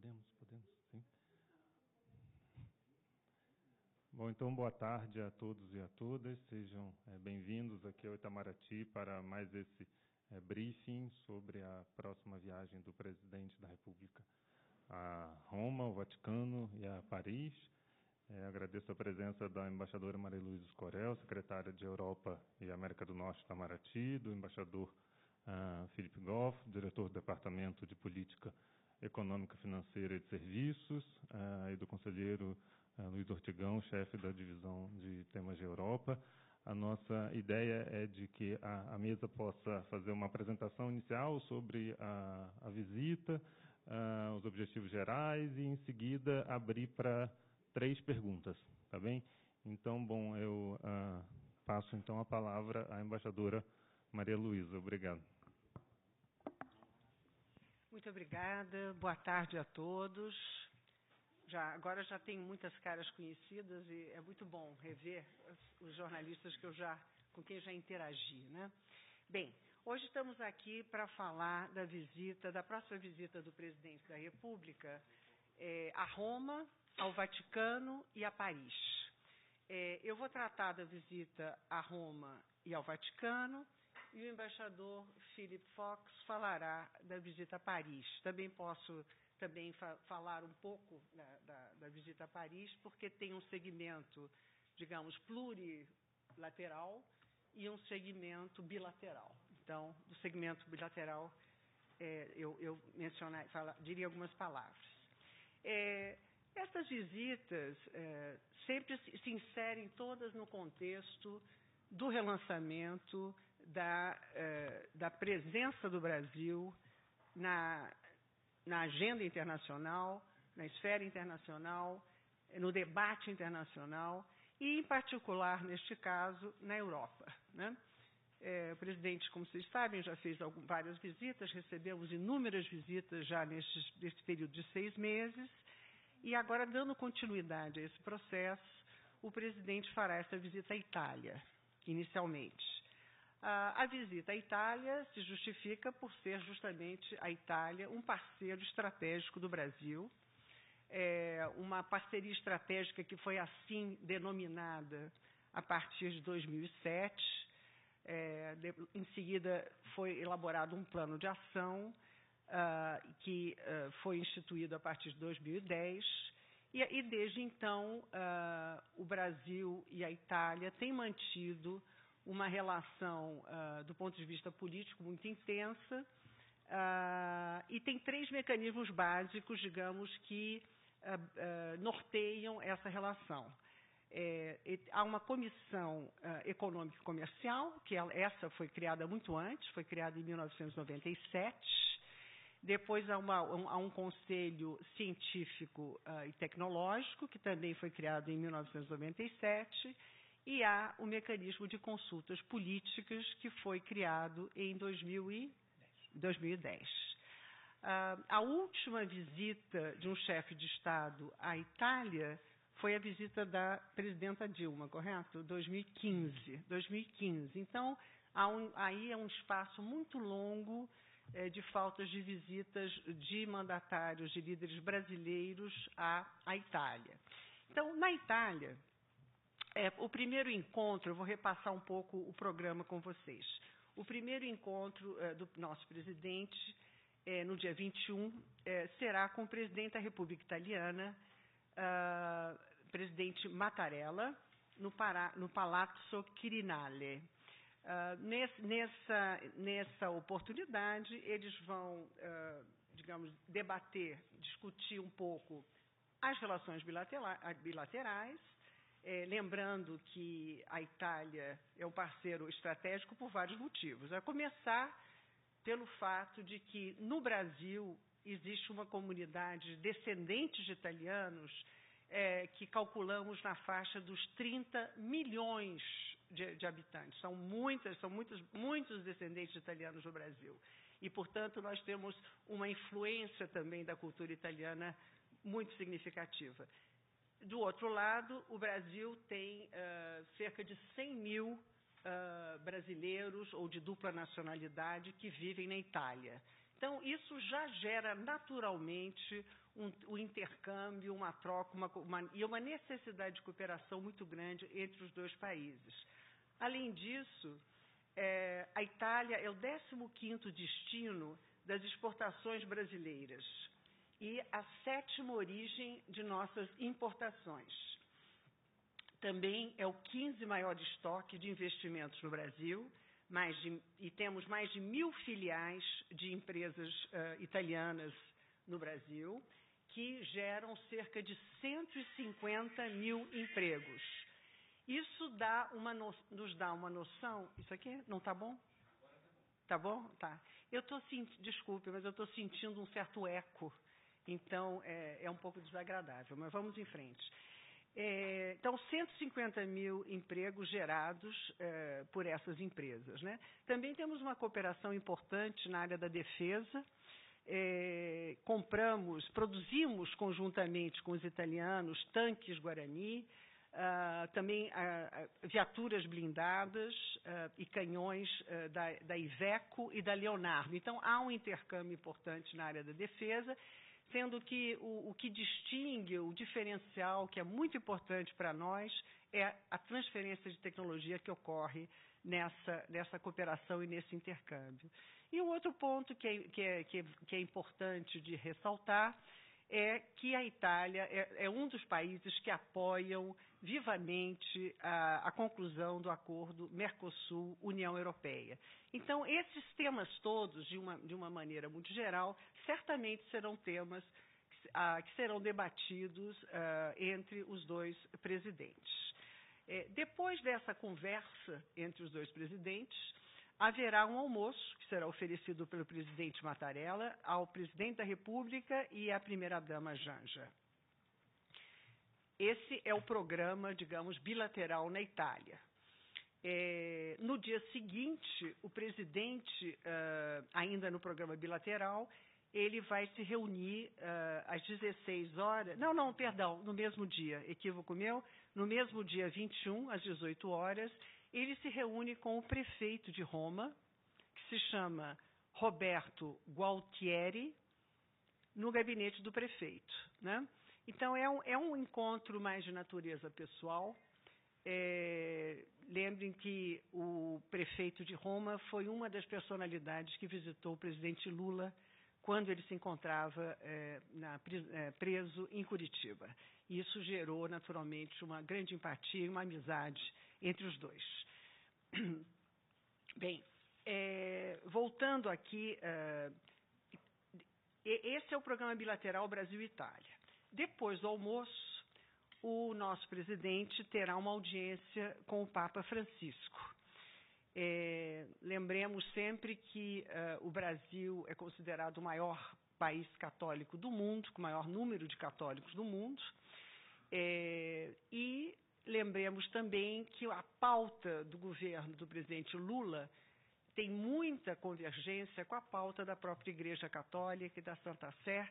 Podemos, sim. Bom, então, boa tarde a todos e a todas. Sejam bem-vindos aqui ao Itamaraty para mais esse briefing sobre a próxima viagem do presidente da República a Roma, ao Vaticano e a Paris. Agradeço a presença da embaixadora Maria Luísa Escorel, secretária de Europa e América do Norte, Itamaraty, do embaixador Philippe Goff, diretor do Departamento de Política Econômica, Financeira e de Serviços, e do conselheiro Luiz Ortigão, chefe da divisão de temas de Europa. A nossa ideia é de que a mesa possa fazer uma apresentação inicial sobre a visita, os objetivos gerais e, em seguida, abrir para 3 perguntas, tá bem? Então, bom, eu passo então a palavra à embaixadora Maria Luísa. Obrigado. Muito obrigada. Boa tarde a todos. Agora já tenho muitas caras conhecidas e é muito bom rever os jornalistas com quem já interagi, né? Bem, hoje estamos aqui para falar da próxima visita do presidente da República a Roma, ao Vaticano e a Paris. Eu vou tratar da visita a Roma e ao Vaticano e o embaixador Philip Fox falará da visita a Paris. Também posso falar um pouco da visita a Paris, porque tem um segmento, digamos, plurilateral e um segmento bilateral. Então, do segmento bilateral, eu diria algumas palavras. Estas visitas sempre se inserem todas no contexto do relançamento da presença do Brasil na agenda internacional, na esfera internacional, no debate internacional e, em particular, neste caso, na Europa, né? O presidente, como vocês sabem, já fez várias visitas, recebemos inúmeras visitas já nesse período de 6 meses e agora, dando continuidade a esse processo, o presidente fará essa visita à Itália, inicialmente. A visita à Itália se justifica por ser justamente a Itália um parceiro estratégico do Brasil, uma parceria estratégica que foi assim denominada a partir de 2007. Em seguida, foi elaborado um plano de ação que foi instituído a partir de 2010. E desde então, o Brasil e a Itália têm mantido uma relação, do ponto de vista político, muito intensa, e tem 3 mecanismos básicos, digamos, que norteiam essa relação. Há uma comissão econômica e comercial, que essa foi criada muito antes, foi criada em 1997. Depois há um conselho científico e tecnológico, que também foi criado em 1997, e há o mecanismo de consultas políticas, que foi criado em 2010. A última visita de um chefe de Estado à Itália foi a visita da presidenta Dilma, correto? 2015. Então, aí é um espaço muito longo de faltas de visitas de mandatários, de líderes brasileiros à Itália. Então, na Itália, o primeiro encontro, eu vou repassar um pouco o programa com vocês. O primeiro encontro do nosso presidente, no dia 21, será com o presidente da República Italiana, presidente Mattarella, no Palazzo Quirinale. Nessa oportunidade, eles vão, digamos, discutir um pouco as relações bilaterais, lembrando que a Itália é um parceiro estratégico por vários motivos. A começar pelo fato de que, no Brasil, existe uma comunidade de descendentes de italianos que calculamos na faixa dos 30 milhões de habitantes. São muitos descendentes de italianos no Brasil. E, portanto, nós temos uma influência também da cultura italiana muito significativa. Do outro lado, o Brasil tem cerca de 100 mil brasileiros ou de dupla nacionalidade que vivem na Itália. Então, isso já gera naturalmente o intercâmbio, uma troca e uma necessidade de cooperação muito grande entre os dois países. Além disso, a Itália é o 15º destino das exportações brasileiras e a 7ª origem de nossas importações. Também é o 15º maior estoque de investimentos no Brasil, e temos mais de 1.000 filiais de empresas italianas no Brasil, que geram cerca de 150 mil empregos. Isso nos dá uma noção... Isso aqui não está bom? Está bom? Tá. Desculpe, mas eu estou sentindo um certo eco, então é um pouco desagradável, mas vamos em frente. Então, 150 mil empregos gerados por essas empresas, né? Também temos uma cooperação importante na área da defesa. Produzimos conjuntamente com os italianos tanques Guarani, também viaturas blindadas e canhões da Iveco e da Leonardo. Então, há um intercâmbio importante na área da defesa, sendo que o que distingue, o diferencial, que é muito importante para nós, é a transferência de tecnologia que ocorre nessa cooperação e nesse intercâmbio. E um outro ponto que é importante de ressaltar é que a Itália é um dos países que apoiam vivamente a conclusão do acordo Mercosul-União Europeia. Então, esses temas todos, de uma maneira muito geral, certamente serão temas que serão debatidos entre os dois presidentes. Depois dessa conversa entre os dois presidentes, haverá um almoço que será oferecido pelo presidente Mattarella ao presidente da República e à primeira-dama Janja. Esse é o programa, digamos, bilateral na Itália. No dia seguinte, o presidente, ainda no programa bilateral, ele vai se reunir às 16 horas... no mesmo dia, equívoco meu, no mesmo dia 21, às 18 horas, ele se reúne com o prefeito de Roma, que se chama Roberto Gualtieri, no gabinete do prefeito, né? Então, é um encontro mais de natureza pessoal. Lembrem que o prefeito de Roma foi uma das personalidades que visitou o presidente Lula quando ele se encontrava preso em Curitiba. Isso gerou, naturalmente, uma grande empatia e uma amizade entre os dois. Bem, voltando aqui, esse é o programa bilateral Brasil-Itália. Depois do almoço, o nosso presidente terá uma audiência com o Papa Francisco. Lembremos sempre que o Brasil é considerado o maior país católico do mundo, com o maior número de católicos do mundo, e lembremos também que a pauta do governo do presidente Lula tem muita convergência com a pauta da própria Igreja Católica e da Santa Sé,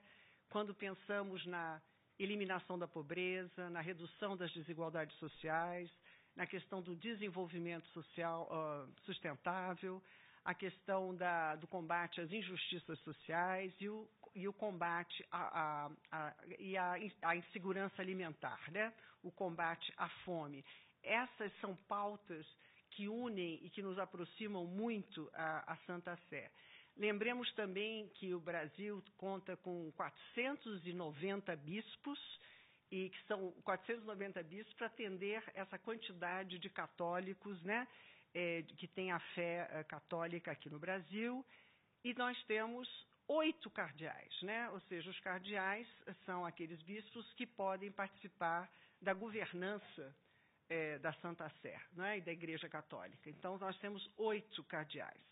quando pensamos na eliminação da pobreza, na redução das desigualdades sociais, na questão do desenvolvimento social sustentável, a questão do combate às injustiças sociais e o combate à insegurança alimentar, né? O combate à fome. Essas são pautas que unem e que nos aproximam muito à Santa Sé. Lembremos também que o Brasil conta com 490 bispos, e que são 490 bispos para atender essa quantidade de católicos, né, que tem a fé católica aqui no Brasil, e nós temos 8 cardeais, né? Ou seja, os cardeais são aqueles bispos que podem participar da governança da Santa Sé, né, e da Igreja Católica. Então, nós temos 8 cardeais.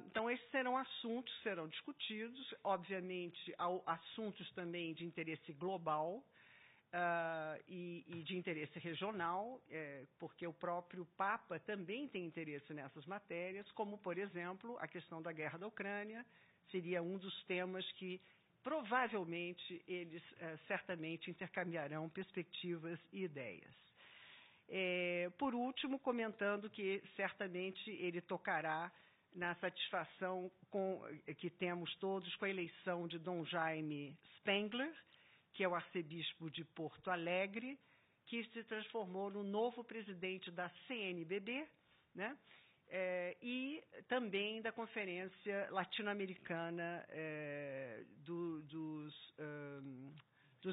Então, esses serão assuntos que serão discutidos, obviamente, assuntos também de interesse global e de interesse regional, porque o próprio Papa também tem interesse nessas matérias, como, por exemplo, a questão da guerra da Ucrânia, seria um dos temas que, provavelmente, eles certamente intercambiarão perspectivas e ideias. Por último, comentando que certamente ele tocará na satisfação que temos todos com a eleição de Dom Jaime Spengler, que é o arcebispo de Porto Alegre, que se transformou no novo presidente da CNBB, né? E também da Conferência Latino-Americana dos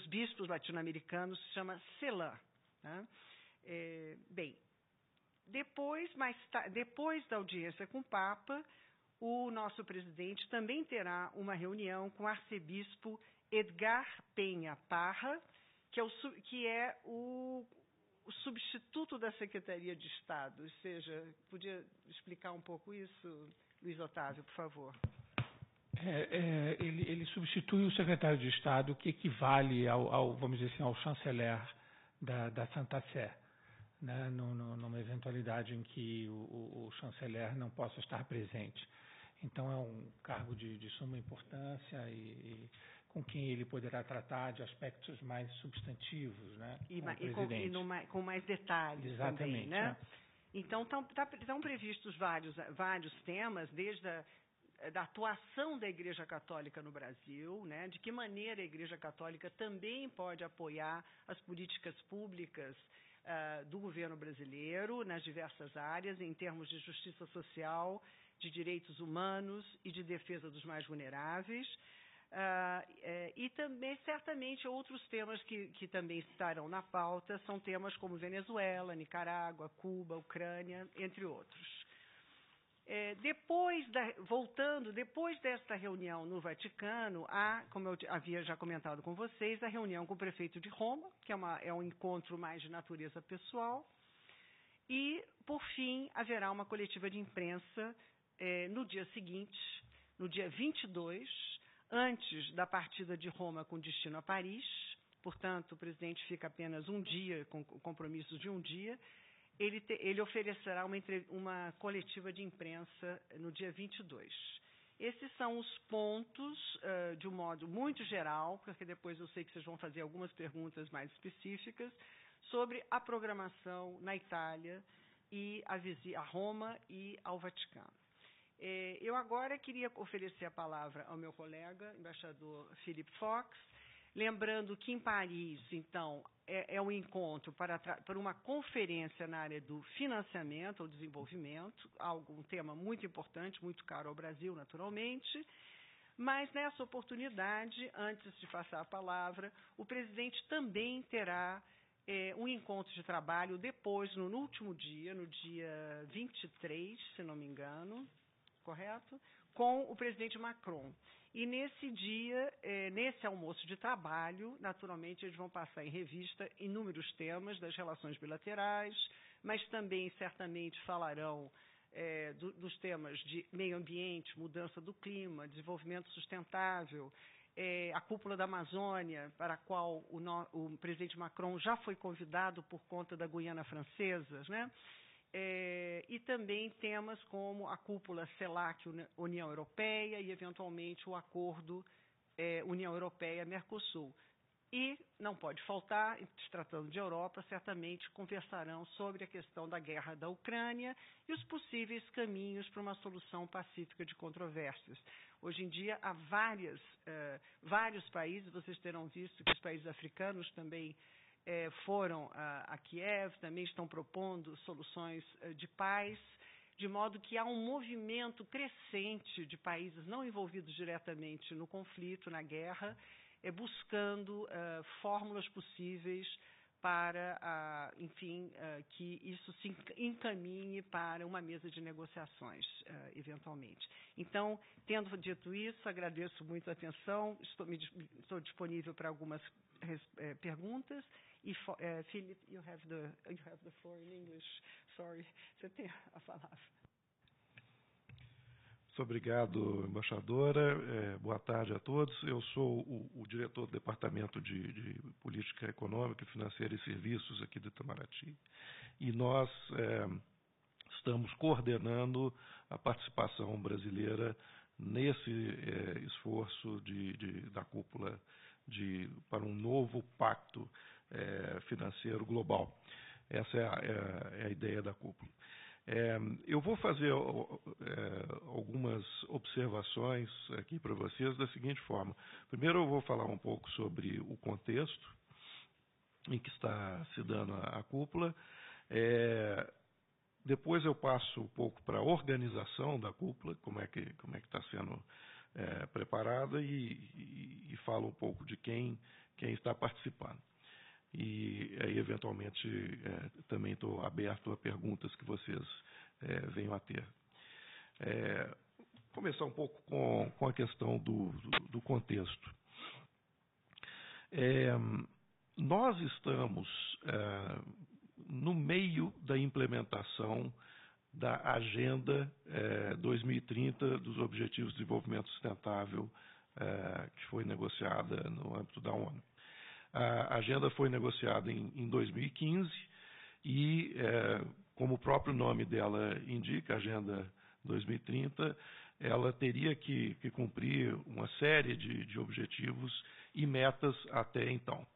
Bispos Latino-Americanos, se chama CELAM. Né? Bem, depois da audiência com o Papa, o nosso presidente também terá uma reunião com o arcebispo Edgar Penha Parra, que é o substituto da Secretaria de Estado. Ou seja, podia explicar um pouco isso, Luiz Otávio, por favor? Ele substitui o secretário de Estado, que equivale vamos dizer assim, ao chanceler da Santa Sé, né, numa eventualidade em que o chanceler não possa estar presente. Então, é um cargo de suma importância e com quem ele poderá tratar de aspectos mais substantivos, né? Com mais detalhes. Exatamente, também, né? Então, estão previstos vários temas, desde da atuação da Igreja Católica no Brasil, né? De que maneira a Igreja Católica também pode apoiar as políticas públicas do governo brasileiro nas diversas áreas, em termos de justiça social, de direitos humanos e de defesa dos mais vulneráveis. E também, certamente, outros temas que também estarão na pauta são temas como Venezuela, Nicarágua, Cuba, Ucrânia, entre outros. Depois desta reunião no Vaticano, há, como eu havia já comentado com vocês, a reunião com o prefeito de Roma, que é um encontro mais de natureza pessoal, e, por fim, haverá uma coletiva de imprensa no dia seguinte, no dia 22, antes da partida de Roma com destino a Paris. Portanto, o presidente fica apenas um dia, com compromissos de um dia. Ele oferecerá uma coletiva de imprensa no dia 22. Esses são os pontos, de um modo muito geral, porque depois eu sei que vocês vão fazer algumas perguntas mais específicas, sobre a programação na Itália, e a Roma e ao Vaticano. Eu agora queria oferecer a palavra ao meu colega, embaixador Philip Fox, lembrando que em Paris, então, é um encontro para uma conferência na área do financiamento ou desenvolvimento, um tema muito importante, muito caro ao Brasil, naturalmente. Mas, nessa oportunidade, antes de passar a palavra, o presidente também terá um encontro de trabalho depois, no último dia, no dia 23, se não me engano, correto? Com o presidente Macron. E nesse dia, nesse almoço de trabalho, naturalmente, eles vão passar em revista inúmeros temas das relações bilaterais, mas também, certamente, falarão dos temas de meio ambiente, mudança do clima, desenvolvimento sustentável, a cúpula da Amazônia, para a qual o presidente Macron já foi convidado por conta da Guiana Francesa, né? E também temas como a cúpula CELAC-União Europeia e, eventualmente, o acordo União Europeia-Mercosul. E não pode faltar, se tratando de Europa, certamente conversarão sobre a questão da guerra da Ucrânia e os possíveis caminhos para uma solução pacífica de controvérsias. Hoje em dia, há vários países, vocês terão visto que os países africanos também foram a Kiev, também estão propondo soluções de paz, de modo que há um movimento crescente de países não envolvidos diretamente no conflito, na guerra, buscando fórmulas possíveis para, enfim, que isso se encaminhe para uma mesa de negociações, eventualmente. Então, tendo dito isso, agradeço muito a atenção, estou disponível para algumas perguntas. E, Philip, you have the floor in English. Sorry, você tem a palavra. Muito obrigado, embaixadora. Boa tarde a todos. Eu sou o diretor do Departamento de Política Econômica, Financeira e Serviços aqui do Itamaraty. E nós estamos coordenando a participação brasileira nesse esforço da cúpula para um novo pacto financeiro global. Essa é a ideia da cúpula. Eu vou fazer algumas observações aqui para vocês da seguinte forma. Primeiro eu vou falar um pouco sobre o contexto em que está se dando a cúpula. Depois eu passo um pouco para a organização da cúpula, como é que está sendo preparada, e falo um pouco de quem está participando. E aí, eventualmente, também estou aberto a perguntas que vocês venham a ter. Começar um pouco com a questão do contexto. Nós estamos no meio da implementação da Agenda 2030 dos Objetivos de Desenvolvimento Sustentável, que foi negociada no âmbito da ONU. A agenda foi negociada em 2015 e, como o próprio nome dela indica, Agenda 2030, ela teria que cumprir uma série de objetivos e metas até então.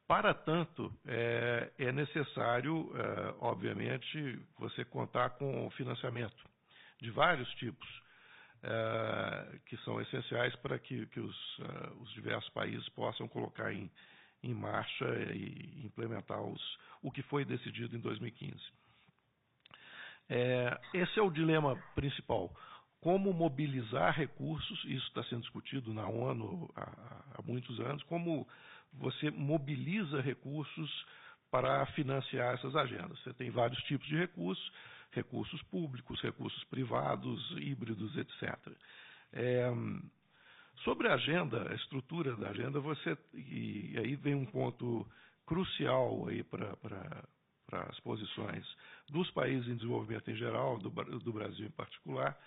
Para tanto, é necessário, obviamente, você contar com financiamento de vários tipos, que são essenciais para que os diversos países possam colocar em marcha e implementar o que foi decidido em 2015. Esse é o dilema principal. Como mobilizar recursos, isso está sendo discutido na ONU há muitos anos, como você mobiliza recursos para financiar essas agendas. Você tem vários tipos de recursos, recursos públicos, recursos privados, híbridos, etc. Sobre a agenda, a estrutura da agenda, e aí vem um ponto crucial aí para as posições dos países em desenvolvimento em geral, do Brasil em particular.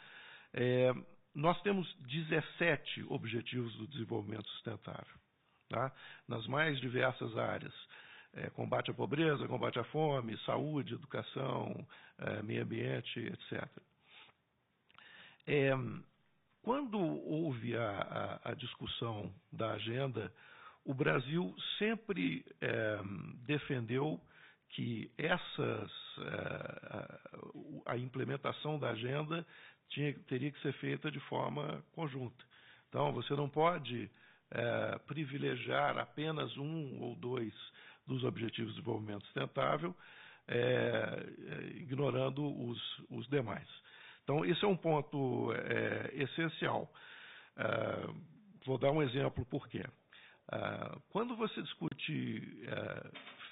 Nós temos 17 objetivos do desenvolvimento sustentável, tá? Nas mais diversas áreas. Combate à pobreza, combate à fome, saúde, educação, meio ambiente, etc. Quando houve a discussão da agenda, o Brasil sempre defendeu que a implementação da agenda teria que ser feita de forma conjunta. Então, você não pode privilegiar apenas um ou dois dos Objetivos de Desenvolvimento Sustentável, ignorando os demais. Então, esse é um ponto essencial. Vou dar um exemplo por quê. Quando você discute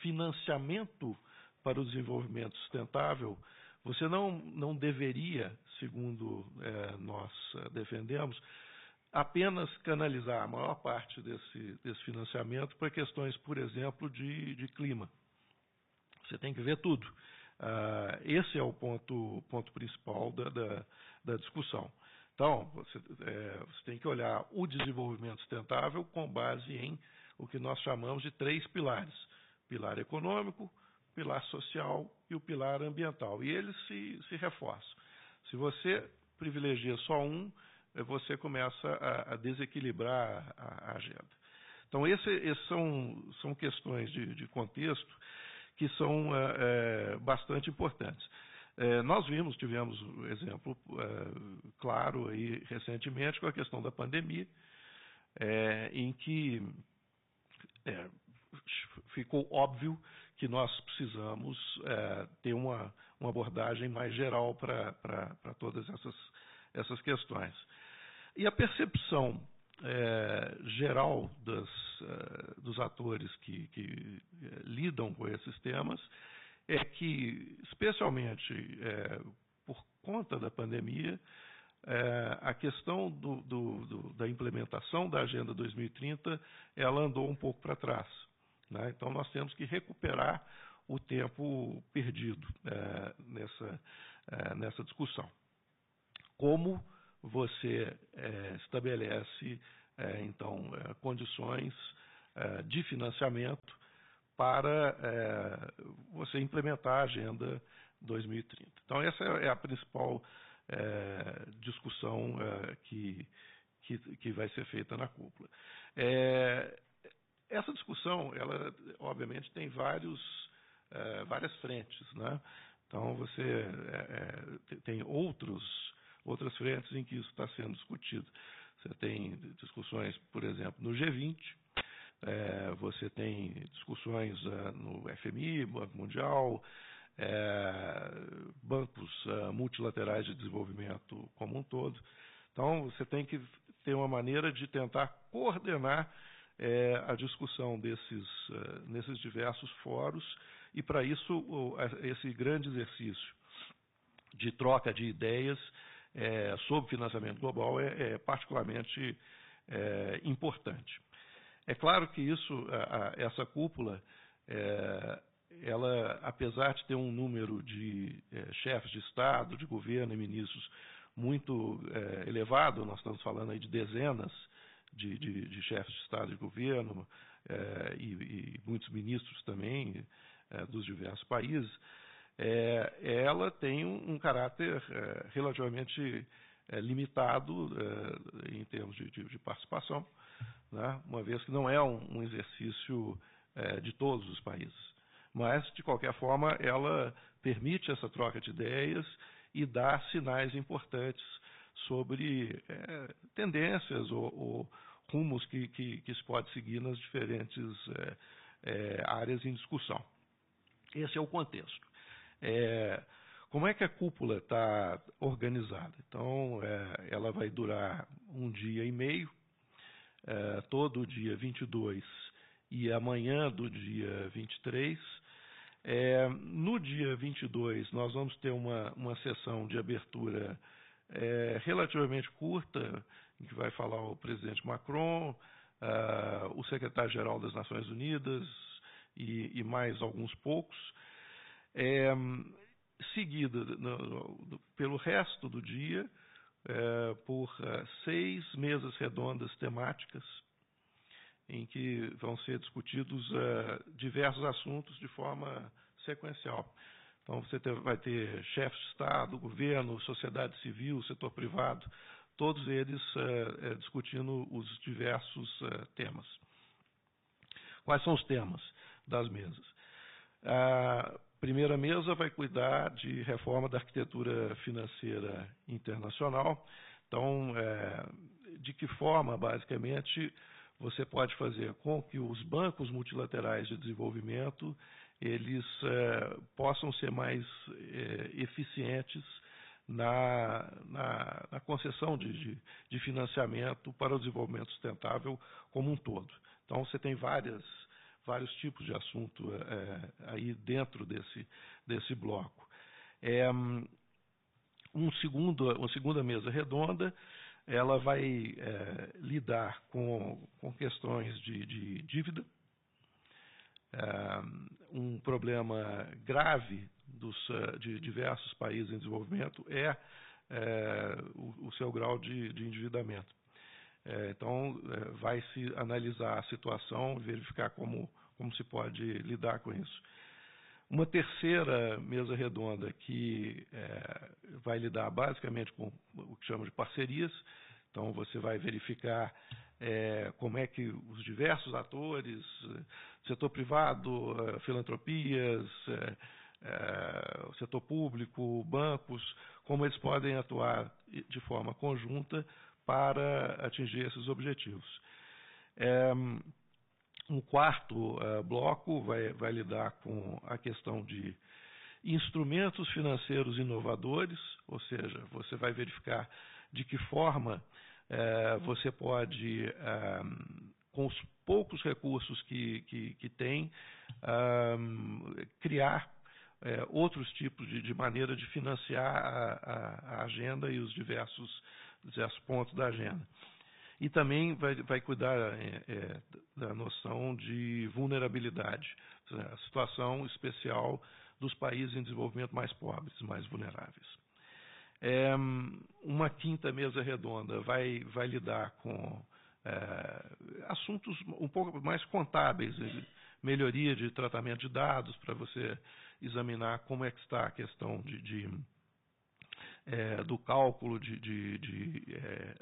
financiamento para o desenvolvimento sustentável, você não deveria, segundo nós defendemos, apenas canalizar a maior parte desse financiamento para questões, por exemplo, de clima. Você tem que ver tudo. Esse é o ponto principal da discussão. Então, você tem que olhar o desenvolvimento sustentável com base em o que nós chamamos de 3 pilares. Pilar econômico, pilar social e o pilar ambiental. E eles se reforçam. Se você privilegia só um, você começa a desequilibrar a agenda. Então, essas são questões de contexto que são bastante importantes. Nós tivemos um exemplo claro aí recentemente com a questão da pandemia, em que ficou óbvio que nós precisamos ter uma abordagem mais geral para todas essas questões. E a percepção geral dos atores que lidam com esses temas é que, especialmente por conta da pandemia, a questão da implementação da Agenda 2030, ela andou um pouco para trás, né? Então, nós temos que recuperar o tempo perdido nessa discussão. Como você estabelece, então, condições de financiamento para você implementar a Agenda 2030. Então, essa é a principal discussão que vai ser feita na cúpula. Essa discussão, ela obviamente tem várias frentes, né? Então, você tem outras frentes em que isso está sendo discutido. Você tem discussões, por exemplo, no G20, você tem discussões no FMI, Banco Mundial, bancos multilaterais de desenvolvimento como um todo. Então, você tem que ter uma maneira de tentar coordenar a discussão nesses diversos fóruns, e para isso esse grande exercício de troca de ideias sobre financiamento global é particularmente importante. É claro que essa cúpula, ela, apesar de ter um número de chefes de Estado, de governo e ministros muito elevado, nós estamos falando aí de dezenas de chefes de Estado e de governo e muitos ministros também dos diversos países, ela tem um caráter relativamente limitado em termos de participação, né? Uma vez que não é um exercício de todos os países. Mas, de qualquer forma, ela permite essa troca de ideias e dá sinais importantes sobre tendências ou rumos que se pode seguir nas diferentes áreas em discussão. Esse é o contexto. Como é que a cúpula está organizada? Então, ela vai durar um dia e meio, todo o dia 22 e amanhã do dia 23. No dia 22, nós vamos ter uma sessão de abertura relativamente curta, em que vai falar o presidente Macron, o secretário-geral das Nações Unidas e mais alguns poucos, seguida pelo resto do dia por 6 mesas redondas temáticas, em que vão ser discutidos diversos assuntos de forma sequencial. Então, você vai ter chefes de Estado, governo, sociedade civil, setor privado, todos eles discutindo os diversos temas. Quais são os temas das mesas? A primeira mesa vai cuidar de reforma da arquitetura financeira internacional. Então, de que forma, basicamente, você pode fazer com que os bancos multilaterais de desenvolvimento eles possam ser mais eficientes na concessão de financiamento para o desenvolvimento sustentável como um todo. Então, você tem vários tipos de assunto aí dentro desse bloco. Uma segunda mesa redonda, ela vai lidar com questões de dívida. Um problema grave de diversos países em desenvolvimento é o seu grau de endividamento. Então, vai se analisar a situação, verificar como se pode lidar com isso. Uma terceira mesa redonda que vai lidar basicamente com o que chama de parcerias. Então, você vai verificar como é que os diversos atores, setor privado, filantropias, setor público, bancos, como eles podem atuar de forma conjunta para atingir esses objetivos. Um quarto bloco vai lidar com a questão de instrumentos financeiros inovadores, ou seja, você vai verificar de que forma você pode, com os poucos recursos que tem, criar outros tipos de maneira de financiar a agenda e os diversos pontos da agenda. E também vai cuidar da noção de vulnerabilidade, a situação especial dos países em desenvolvimento mais pobres, mais vulneráveis. Uma quinta mesa redonda vai lidar com assuntos um pouco mais contábeis, melhoria de tratamento de dados, para você examinar como é que está a questão do cálculo de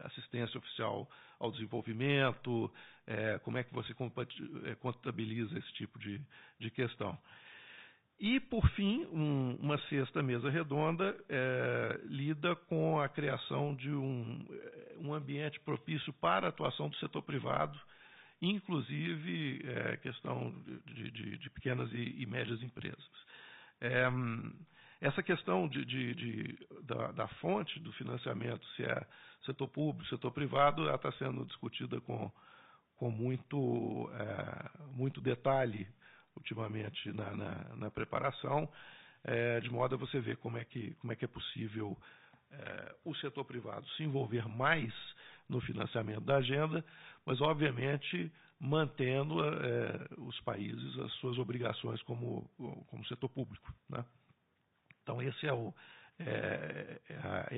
assistência oficial ao desenvolvimento, como é que você contabiliza esse tipo de questão. E, por fim, uma sexta mesa redonda lida com a criação de um ambiente propício para a atuação do setor privado, inclusive questão de pequenas e médias empresas. Essa questão da fonte do financiamento, se é setor público, setor privado, ela está sendo discutida com muito detalhe ultimamente na preparação, de modo a você ver como é que é possível o setor privado se envolver mais no financiamento da agenda, mas, obviamente, mantendo os países as suas obrigações como setor público, né? Então, esse é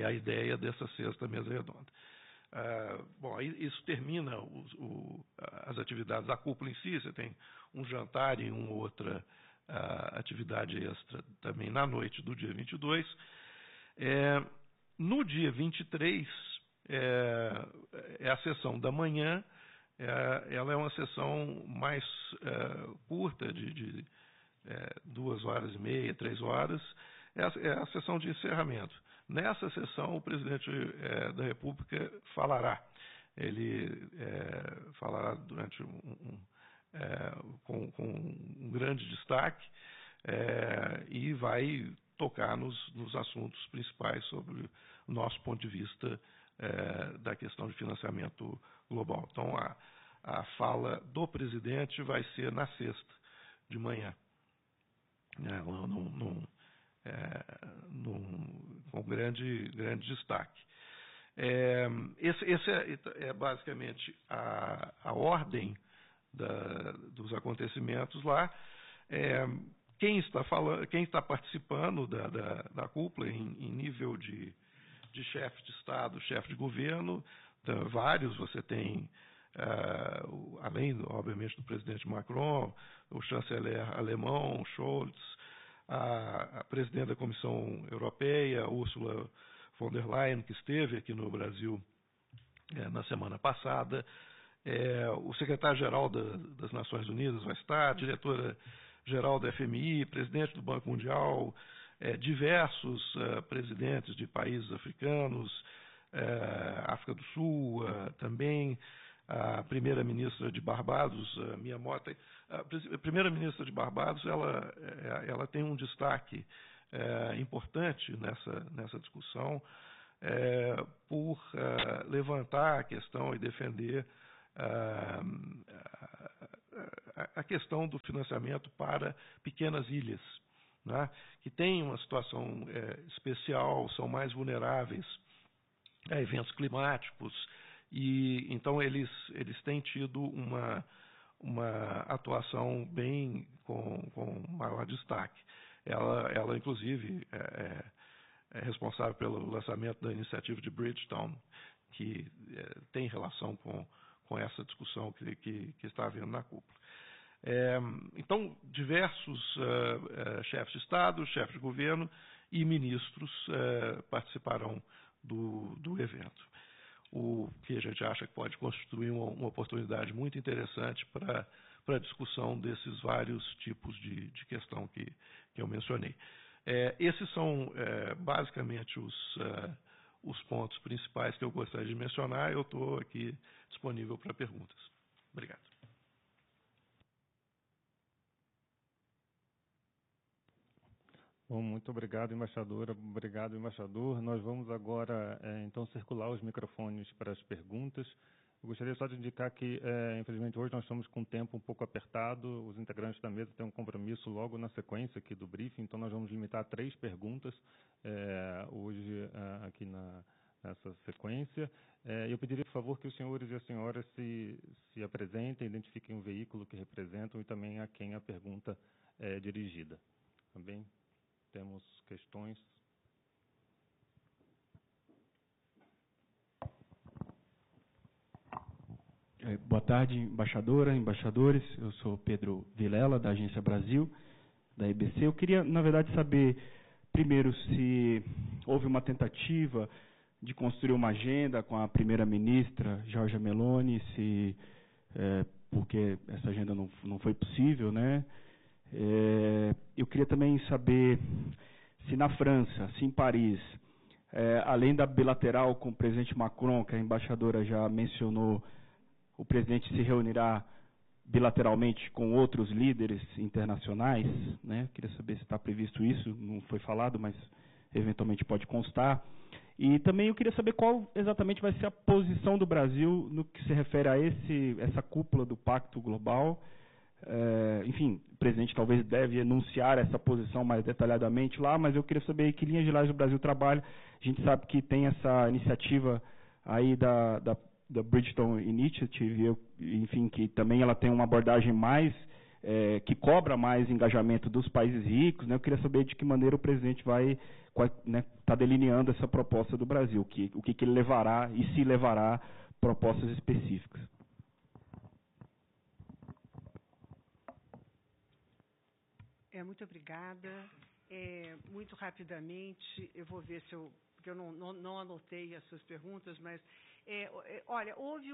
a ideia dessa sexta mesa redonda. Bom, isso termina as atividades da cúpula em si. Você tem um jantar e uma outra atividade extra também na noite do dia 22. No dia 23, é a sessão da manhã. Ela é uma sessão mais curta, de 2h30, 3 horas. É a sessão de encerramento. Nessa sessão, o presidente da República falará. Ele falará durante com um grande destaque e vai tocar nos assuntos principais sobre o nosso ponto de vista da questão de financiamento global. Então, a fala do presidente vai ser na sexta de manhã. Com grande destaque. Esse é basicamente a ordem dos acontecimentos lá. Quem está participando da cúpula em nível de chefe de Estado, chefe de governo, vários. Você tem, além, obviamente, do presidente Macron, o chanceler alemão, Scholz, a presidente da Comissão Europeia, Ursula von der Leyen, que esteve aqui no Brasil na semana passada, o secretário-geral das Nações Unidas vai estar, a diretora-geral da FMI, presidente do Banco Mundial, diversos presidentes de países africanos, África do Sul também, a primeira-ministra de Barbados, Mia Mottley. A primeira-ministra de Barbados, ela tem um destaque importante nessa discussão por levantar a questão e defender a questão do financiamento para pequenas ilhas, né, que têm uma situação especial, são mais vulneráveis a eventos climáticos. E então eles têm tido uma atuação bem com maior destaque. Ela inclusive, é responsável pelo lançamento da iniciativa de Bridgetown, que tem relação com essa discussão que está havendo na cúpula. Então, diversos chefes de Estado, chefes de governo e ministros participarão do evento. O que a gente acha que pode constituir uma oportunidade muito interessante para a discussão desses vários tipos de questão que eu mencionei. Esses são basicamente os pontos principais que eu gostaria de mencionar. Eu estou aqui disponível para perguntas. Obrigado. Bom, muito obrigado, embaixadora. Obrigado, embaixador. Nós vamos agora, então, circular os microfones para as perguntas. Eu gostaria só de indicar que, infelizmente, hoje nós estamos com o tempo um pouco apertado. Os integrantes da mesa têm um compromisso logo na sequência aqui do briefing, então nós vamos limitar a 3 perguntas hoje aqui nessa sequência. Eu pediria, por favor, que os senhores e as senhoras se apresentem, identifiquem o veículo que representam e também a quem a pergunta é dirigida. Também temos questões. Boa tarde, embaixadora, embaixadores. Eu sou Pedro Vilela, da Agência Brasil, da EBC. Eu queria, na verdade, saber, primeiro, se houve uma tentativa de construir uma agenda com a primeira-ministra, Giorgia Meloni, porque essa agenda não foi possível, né? Eu queria também saber se na França, se em Paris, além da bilateral com o presidente Macron, que a embaixadora já mencionou, o presidente se reunirá bilateralmente com outros líderes internacionais, né? Queria saber se está previsto isso, não foi falado, mas eventualmente pode constar. E também eu queria saber qual exatamente vai ser a posição do Brasil no que se refere a essa cúpula do Pacto Global. Enfim, o presidente talvez deve enunciar essa posição mais detalhadamente lá, mas eu queria saber que linhas gerais o Brasil trabalha. A gente sabe que tem essa iniciativa aí da Bridgestone Initiative, enfim, que também ela tem uma abordagem mais, que cobra mais engajamento dos países ricos, né? Eu queria saber de que maneira o presidente vai, né, tá delineando essa proposta do Brasil, o que ele levará e se levará propostas específicas. Muito obrigada. Muito rapidamente, eu vou ver se porque eu não anotei as suas perguntas, mas, olha, houve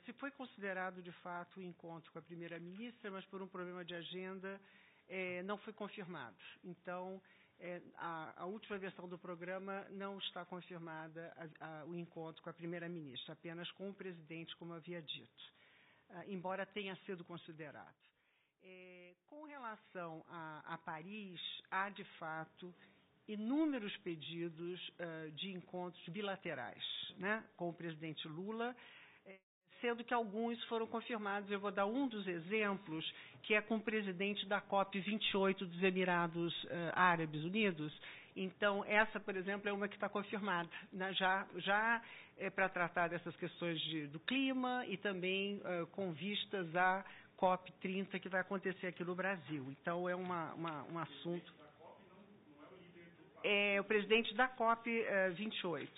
se foi considerado, de fato, o encontro com a primeira-ministra, mas por um problema de agenda, não foi confirmado. Então, a última versão do programa não está confirmada o encontro com a primeira-ministra, apenas com o presidente, como havia dito, embora tenha sido considerado. Com relação a Paris, há, de fato, inúmeros pedidos de encontros bilaterais, né, com o presidente Lula, sendo que alguns foram confirmados. Eu vou dar um dos exemplos, que é com o presidente da COP28 dos Emirados Árabes Unidos. Então, essa, por exemplo, é uma que está confirmada, né, já para tratar dessas questões do clima e também com vistas à COP30 que vai acontecer aqui no Brasil. Então, é um assunto... o presidente da COP28,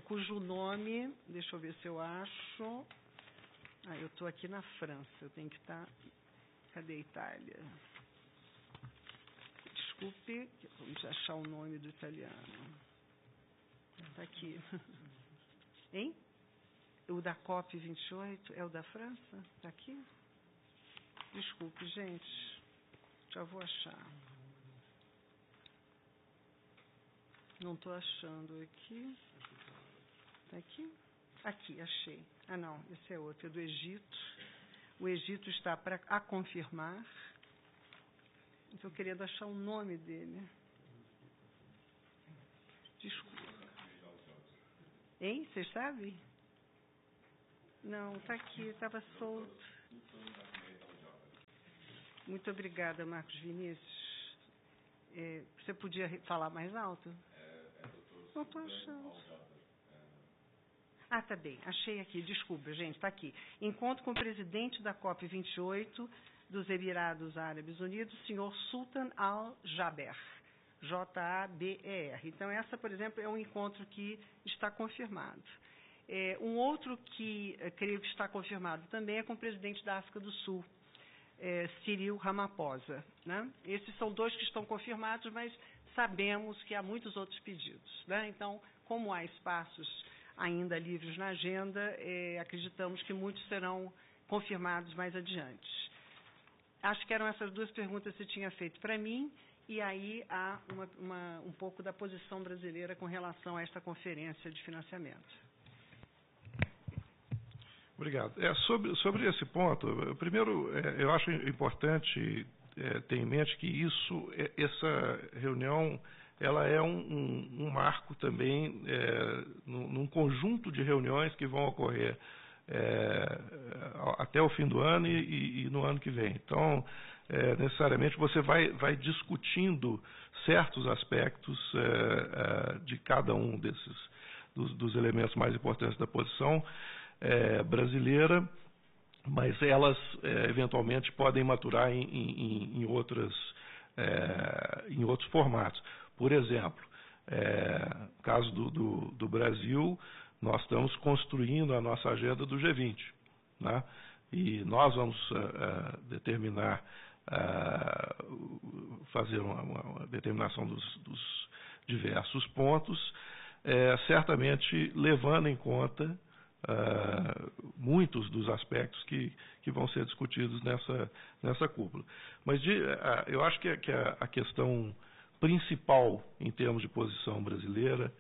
cujo nome... Deixa eu ver se eu acho... eu estou aqui na França, eu tenho que estar... Cadê a Itália? Desculpe, vamos achar o nome do italiano. Está aqui. Hein? O da COP28 é o da França? Está aqui? Desculpe, gente. Já vou achar. Não estou achando aqui. Está aqui? Aqui, achei. Não, esse é outro, é do Egito. O Egito está a confirmar. Estou querendo achar o nome dele. Desculpa. Hein? Vocês sabem? Não, está aqui, estava solto. Muito obrigada, Marcos Vinícius. Você podia falar mais alto? Não estou achando. Tá bem, achei aqui, desculpa, gente, está aqui. Encontro com o presidente da COP28 dos Emirados Árabes Unidos, senhor Sultan Al-Jaber, Jaber. Então, essa, por exemplo, é um encontro que está confirmado. Um outro que creio que está confirmado também é com o presidente da África do Sul, Cyril Ramaphosa, né? Esses são dois que estão confirmados, mas sabemos que há muitos outros pedidos, né? Então, como há espaços ainda livres na agenda, acreditamos que muitos serão confirmados mais adiante. Acho que eram essas duas perguntas que você tinha feito para mim, e aí há um pouco da posição brasileira com relação a esta conferência de financiamento. Obrigado. Sobre esse ponto, primeiro, eu acho importante ter em mente que essa reunião, ela é um marco também num conjunto de reuniões que vão ocorrer até o fim do ano e no ano que vem. Então, necessariamente, você vai discutindo certos aspectos de cada um dos elementos mais importantes da posição brasileira, mas elas eventualmente podem maturar em outros formatos. Por exemplo, no caso do Brasil, nós estamos construindo a nossa agenda do G20, né? E nós vamos determinar, fazer uma determinação dos diversos pontos, certamente levando em conta muitos dos aspectos que vão ser discutidos nessa cúpula. Mas eu acho que a questão principal em termos de posição brasileira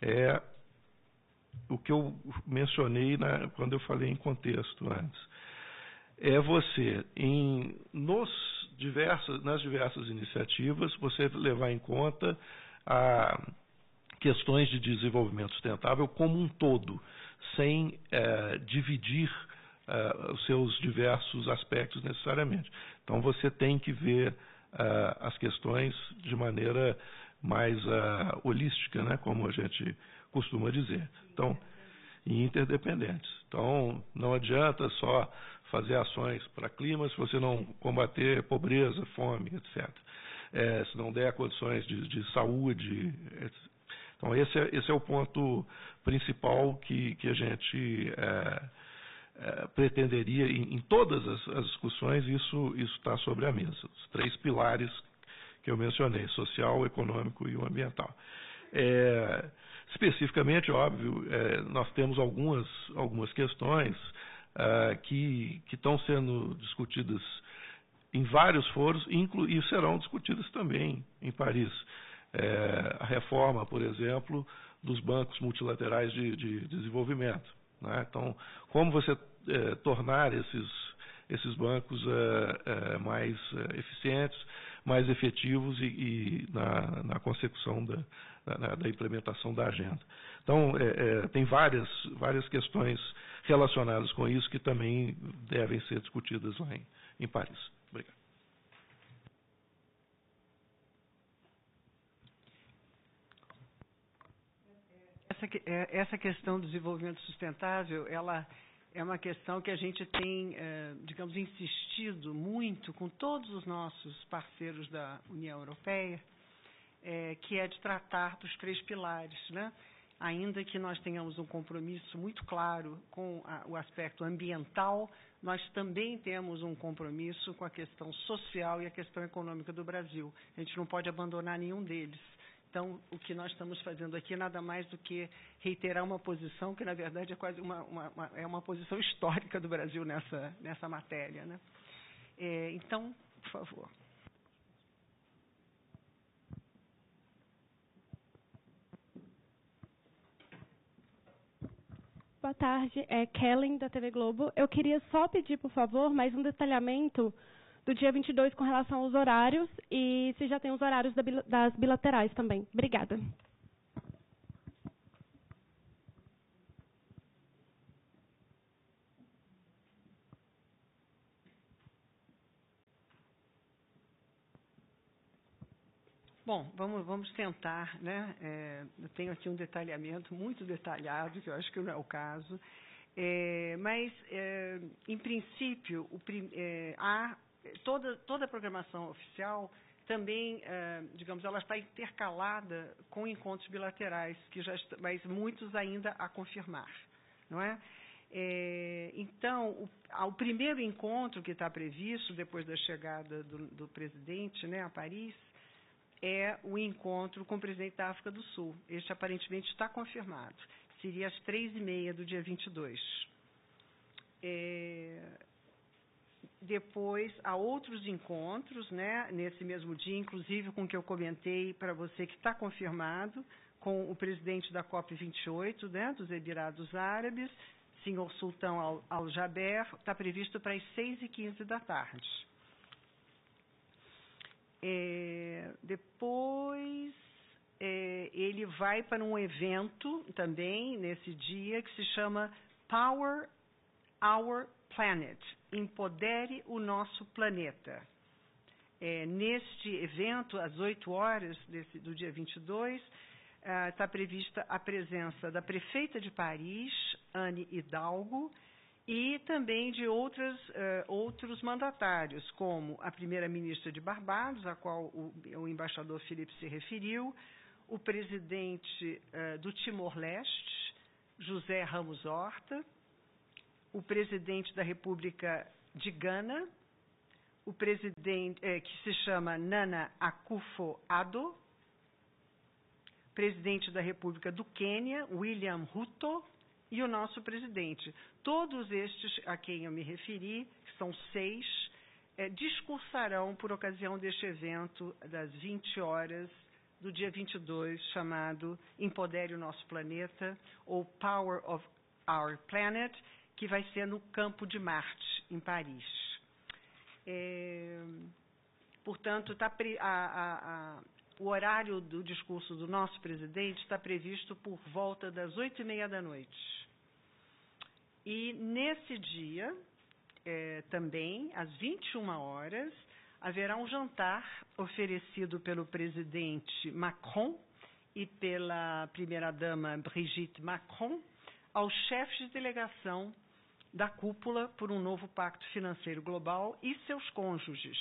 é o que eu mencionei quando eu falei em contexto antes. É você, nas diversas iniciativas, você levar em conta questões de desenvolvimento sustentável como um todo, sem dividir os seus diversos aspectos necessariamente. Então, você tem que ver as questões de maneira mais holística, né, como a gente costuma dizer. Então, e interdependentes. Então, não adianta só fazer ações para clima se você não combater pobreza, fome, etc. Se não der condições de saúde, etc. Então, esse é o ponto principal que a gente pretenderia, em todas as discussões, isso está sobre a mesa. Os 3 pilares que eu mencionei, social, econômico e o ambiental. Especificamente, óbvio, nós temos algumas questões que estão sendo discutidas em vários foros e serão discutidas também em Paris. A reforma, por exemplo, dos bancos multilaterais de desenvolvimento, né? Então, como você tornar esses bancos mais eficientes, mais efetivos e na consecução da implementação da agenda. Então, tem várias questões relacionadas com isso que também devem ser discutidas lá em Paris. Obrigado. Essa questão do desenvolvimento sustentável, ela é uma questão que a gente tem, digamos, insistido muito com todos os nossos parceiros da União Europeia, que é de tratar dos 3 pilares, né? Ainda que nós tenhamos um compromisso muito claro com o aspecto ambiental, nós também temos um compromisso com a questão social e a questão econômica do Brasil. A gente não pode abandonar nenhum deles. Então, o que nós estamos fazendo aqui nada mais do que reiterar uma posição que, na verdade, é quase uma posição histórica do Brasil nessa matéria, né? Então, por favor. Boa tarde, é Kellen, da TV Globo. Eu queria só pedir, por favor, mais um detalhamento do dia 22 com relação aos horários e se já tem os horários das bilaterais também. Obrigada. Bom, vamos tentar, né? Eu tenho aqui um detalhamento muito detalhado, que eu acho que não é o caso. Mas, em princípio, toda a programação oficial também, digamos, ela está intercalada com encontros bilaterais, mas muitos ainda a confirmar, não é? Então, o primeiro encontro que está previsto, depois da chegada do presidente, né, a Paris, é o encontro com o presidente da África do Sul. Este, aparentemente, está confirmado. Seria às 3h30 do dia 22. Depois, há outros encontros, né, nesse mesmo dia, inclusive com o que eu comentei para você, que está confirmado, com o presidente da COP28, né, dos Emirados Árabes, senhor Sultão Al-Jaber, está previsto para as 6h15 da tarde. Depois, ele vai para um evento também, nesse dia, que se chama Power Our Planet, Empodere o Nosso Planeta. Neste evento, às 8h do dia 22, está prevista a presença da prefeita de Paris, Anne Hidalgo, e também de outros mandatários, como a primeira-ministra de Barbados, a qual o embaixador Filipe se referiu, o presidente do Timor-Leste, José Ramos Horta, o presidente da República de Gana, o presidente, que se chama Nana Akufo-Addo, presidente da República do Quênia, William Ruto, e o nosso presidente. Todos estes a quem eu me referi, que são 6, discursarão por ocasião deste evento das 20 horas do dia 22, chamado Empodere o Nosso Planeta, ou Power of Our Planet, que vai ser no Campo de Marte, em Paris. Portanto, o horário do discurso do nosso presidente está previsto por volta das 8h30 da noite. E nesse dia, também, às 21 horas, haverá um jantar oferecido pelo presidente Macron e pela primeira-dama Brigitte Macron aos chefes de delegação da cúpula por um novo pacto financeiro global e seus cônjuges,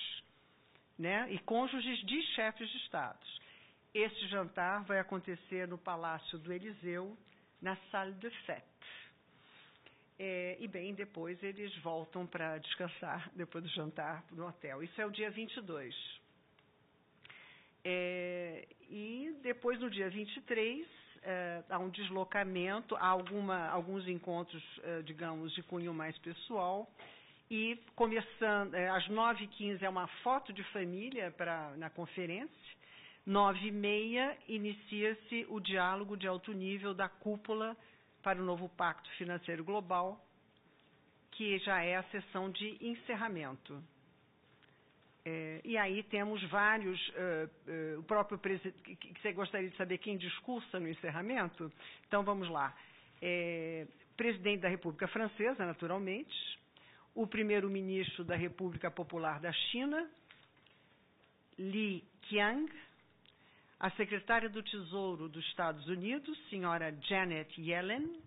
né? E cônjuges de chefes de estados. Este jantar vai acontecer no Palácio do Eliseu, na Salle de Fête. E bem, depois eles voltam para descansar, depois do jantar, no hotel. Isso é o dia 22. E depois, no dia 23, há um deslocamento, há alguns encontros, digamos, de cunho mais pessoal. E começando, às 9h15 é uma foto de família na conferência. 9h30 inicia-se o diálogo de alto nível da cúpula para o novo Pacto Financeiro Global, que já é a sessão de encerramento. E aí temos vários, o próprio presidente, que você gostaria de saber quem discursa no encerramento? Então vamos lá. Presidente da República Francesa, naturalmente, o primeiro-ministro da República Popular da China, Li Qiang, a secretária do Tesouro dos Estados Unidos, senhora Janet Yellen,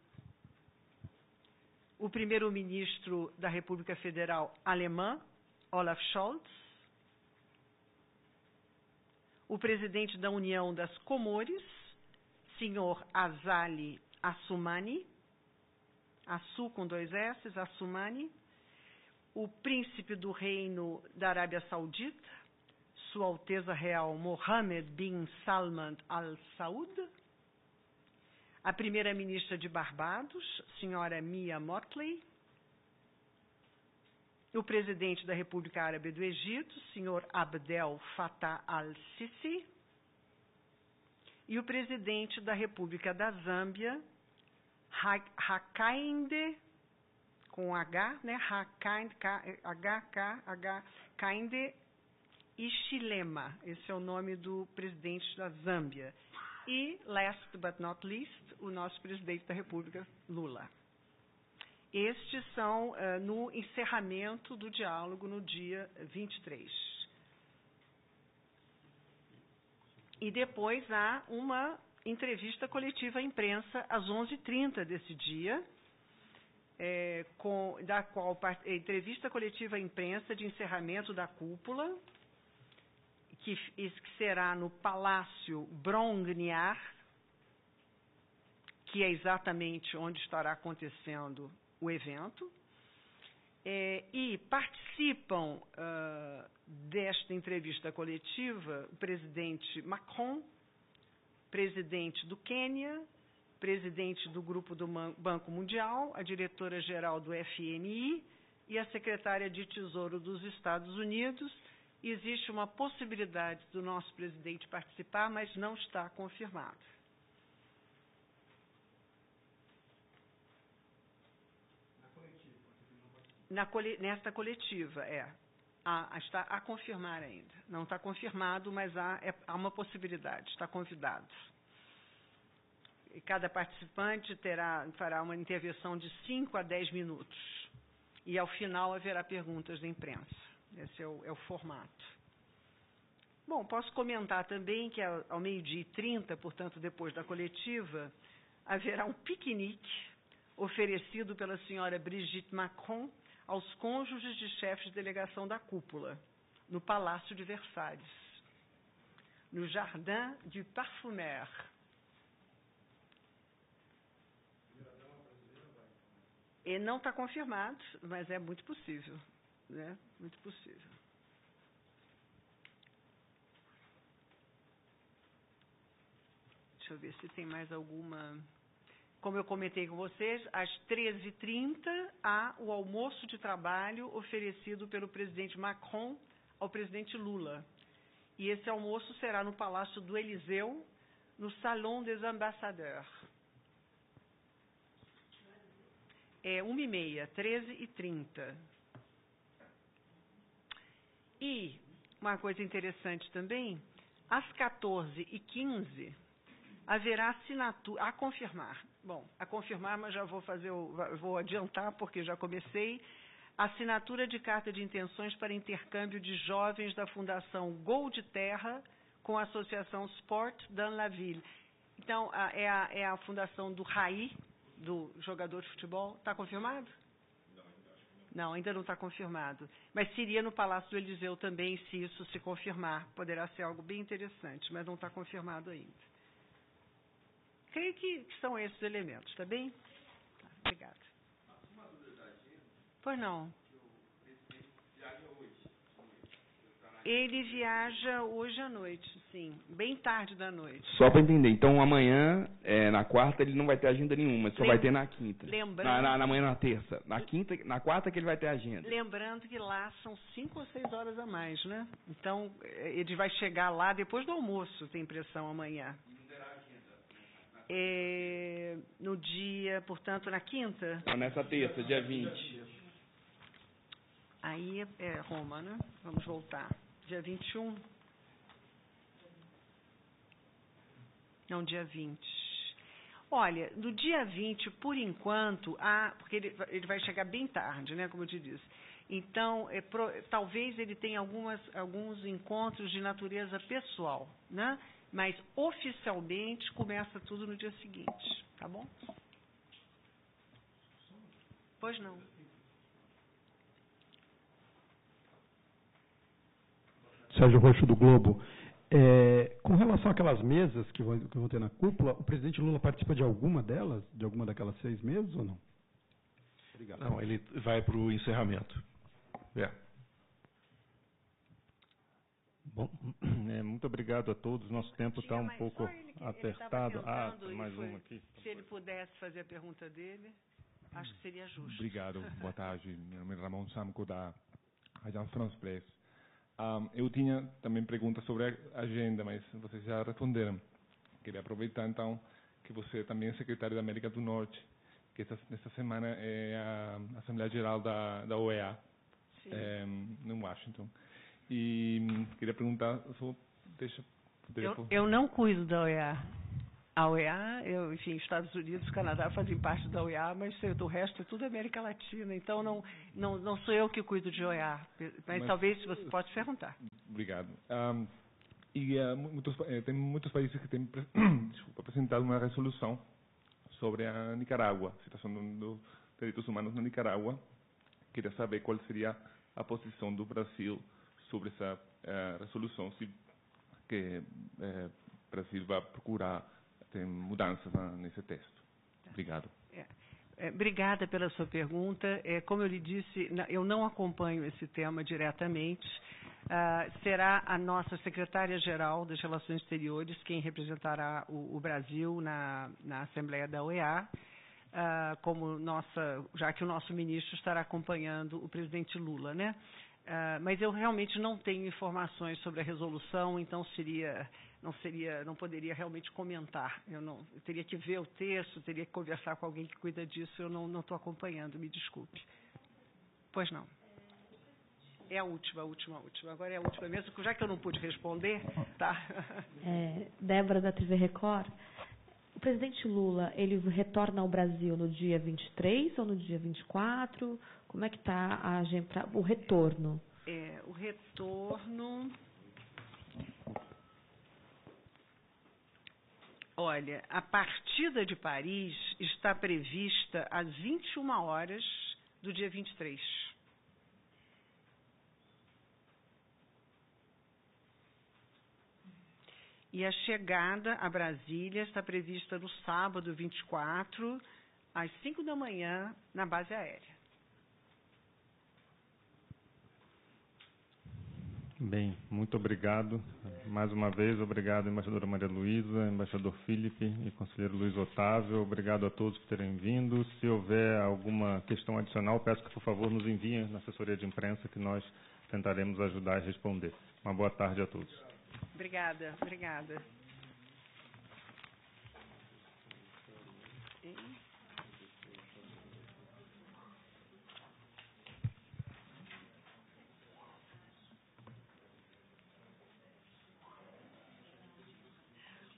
o primeiro-ministro da República Federal Alemã, Olaf Scholz, o presidente da União das Comores, senhor Azali Assoumani, Assu com 2 S, Assoumani, o príncipe do Reino da Arábia Saudita, Sua Alteza Real Mohammed bin Salman Al Saud, a primeira-ministra de Barbados, senhora Mia Mottley, o presidente da República Árabe do Egito, senhor Abdel Fattah al-Sisi, e o presidente da República da Zâmbia, Hakainde, com H, né? Hakainde Hichilema, esse é o nome do presidente da Zâmbia. E, last but not least, o nosso presidente da República, Lula. Estes são no encerramento do diálogo no dia 23. E depois há uma entrevista coletiva à imprensa às 11h30 desse dia, entrevista coletiva à imprensa de encerramento da cúpula, que será no Palácio Brongniart, que é exatamente onde estará acontecendo o evento, e participam desta entrevista coletiva o presidente Macron, presidente do Quênia, presidente do Grupo do Banco Mundial, a diretora-geral do FMI e a secretária de Tesouro dos Estados Unidos. Existe uma possibilidade do nosso presidente participar, mas não está confirmado. Nesta coletiva, está a confirmar ainda. Não está confirmado, mas há uma possibilidade, está convidado. E cada participante fará uma intervenção de 5 a 10 minutos. E, ao final, haverá perguntas da imprensa. Esse é o formato. Bom, posso comentar também que ao 12h30, portanto, depois da coletiva, haverá um piquenique oferecido pela senhora Brigitte Macron aos cônjuges de chefes de delegação da cúpula, no Palácio de Versalhes, no Jardin du Parfumeur. E não está confirmado, mas é muito possível, né? Muito possível. Deixa eu ver se tem mais alguma como eu comentei com vocês, às 13h30 há o almoço de trabalho oferecido pelo presidente Macron ao presidente Lula. E esse almoço será no Palácio do Élysée, no Salon des Ambassadeurs. É 1h30, 13h30. E uma coisa interessante também, às 14h15 haverá assinatura, a confirmar. Bom, a confirmar, mas já vou adiantar porque já comecei. Assinatura de carta de intenções para intercâmbio de jovens da Fundação Gol de Terra com a Associação Sport dans la Ville. Então, é a fundação do Raí, do jogador de futebol. Está confirmado? Não, ainda não está confirmado. Mas seria no Palácio do Élysée também, se isso se confirmar. Poderá ser algo bem interessante, mas não está confirmado ainda. Creio que são esses elementos, está bem? Tá, obrigada. Pois não. Ele viaja hoje à noite, sim, bem tarde da noite. Só para entender, então amanhã, na quarta, ele não vai ter agenda nenhuma, só vai ter na quinta. Lembrando, na manhã, na terça. Na quarta que ele vai ter agenda. Lembrando que lá são 5 ou 6 horas a mais, né? Então, ele vai chegar lá depois do almoço, tem impressão, amanhã. No dia, portanto, na quinta? Não, nessa terça, dia 20. Aí é Roma, né? Vamos voltar. Dia 21? Não, dia 20. Olha, no dia 20, por enquanto, porque ele vai chegar bem tarde, né, como eu te disse. Então, talvez ele tenha alguns encontros de natureza pessoal, né? Mas, oficialmente, começa tudo no dia seguinte, tá bom? Pois não. Sérgio Roxo, do Globo. Com relação àquelas mesas que vão ter na cúpula, o presidente Lula participa de alguma delas? De alguma daquelas 6 mesas ou não? Obrigado. Não, ele vai para o encerramento. Bom, muito obrigado a todos. Nosso tempo está um pouco apertado. Mais uma aqui. Se ele pudesse fazer a pergunta dele, acho que seria justo. Obrigado. Boa tarde. Meu nome é Ramon Samco, da Agence France Presse. Eu tinha também perguntas sobre a agenda, mas vocês já responderam. Queria aproveitar, então, que você também é secretário da América do Norte, que essa semana é a Assembleia Geral da OEA, em Washington. E queria perguntar, eu não cuido da OEA. A OEA, enfim, Estados Unidos, Canadá fazem parte da OEA, mas do resto é tudo América Latina. Então, não sou eu que cuido de OEA. Mas talvez você pode perguntar. Obrigado. Tem muitos países que têm apresentado uma resolução sobre a Nicarágua, a situação dos direitos humanos na Nicarágua. Queria saber qual seria a posição do Brasil sobre essa resolução, se que o Brasil vai procurar tem mudanças nesse texto. Obrigado. Obrigada pela sua pergunta. Como eu lhe disse, eu não acompanho esse tema diretamente. Será a nossa secretária-geral das Relações Exteriores quem representará o Brasil na Assembleia da OEA, já que o nosso ministro estará acompanhando o presidente Lula, né? Mas eu realmente não tenho informações sobre a resolução, então não poderia realmente comentar. Eu teria que ver o texto, teria que conversar com alguém que cuida disso. Eu não estou acompanhando, me desculpe. Pois não. É a última. Agora é a última mesmo, já que eu não pude responder, tá? Débora, da TV Record. O presidente Lula, ele retorna ao Brasil no dia 23 ou no dia 24? Como é que está a agenda, o retorno? O retorno... Olha, a partida de Paris está prevista às 21 horas do dia 23. E a chegada a Brasília está prevista no sábado 24, às 5 da manhã, na base aérea. Bem, muito obrigado. Mais uma vez, obrigado, embaixadora Maria Luísa, embaixador Felipe e conselheiro Luiz Otávio. Obrigado a todos por terem vindo. Se houver alguma questão adicional, peço que, por favor, nos enviem na assessoria de imprensa, que nós tentaremos ajudar a responder. Uma boa tarde a todos. Obrigada, obrigada.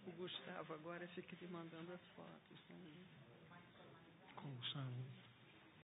O Gustavo agora fica lhe mandando as fotos. Né? Com o Gustavo.